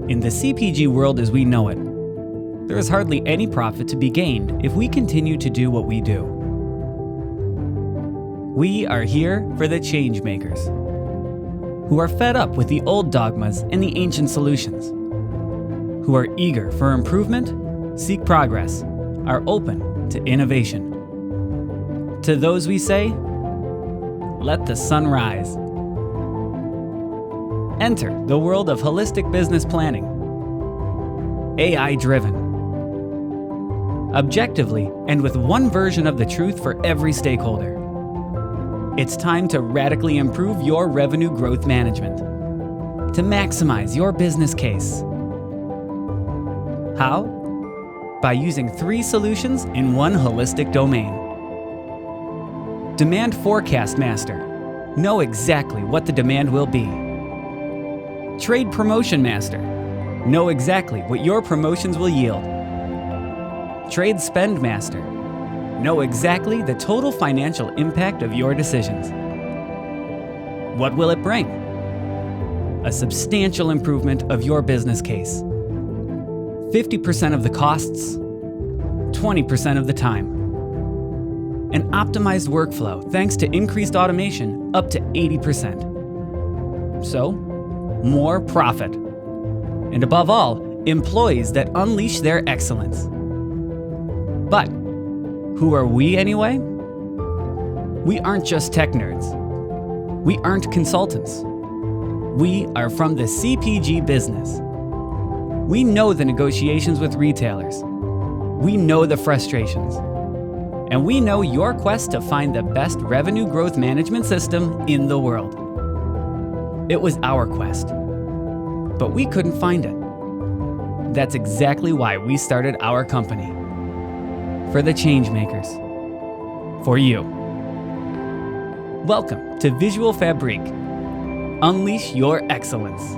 In the CPG world as we know it, there is hardly any profit to be gained if we continue to do what we do. We are here for the change makers, who are fed up with the old dogmas and the ancient solutions, who are eager for improvement, seek progress, are open to innovation. To those we say, let the sun rise. Enter the world of holistic business planning. AI-driven. Objectively and with one version of the truth for every stakeholder. It's time to radically improve your revenue growth management, to maximize your business case. How? By using 3 solutions in one holistic domain. Demand Forecast Master. Know exactly what the demand will be. Trade Promotion Master. Know exactly what your promotions will yield. Trade Spend Master. Know exactly the total financial impact of your decisions. What will it bring? A substantial improvement of your business case. 50% of the costs, 20% of the time. An optimized workflow thanks to increased automation up to 80%. So, more profit. And above all, employees that unleash their excellence. But who are we anyway? We aren't just tech nerds. We aren't consultants. We are from the CPG business. We know the negotiations with retailers. We know the frustrations. And we know your quest to find the best revenue growth management system in the world. It was our quest, but we couldn't find it. That's exactly why we started our company. For the change makers. For you. Welcome to Visualfabriq. Unleash your excellence.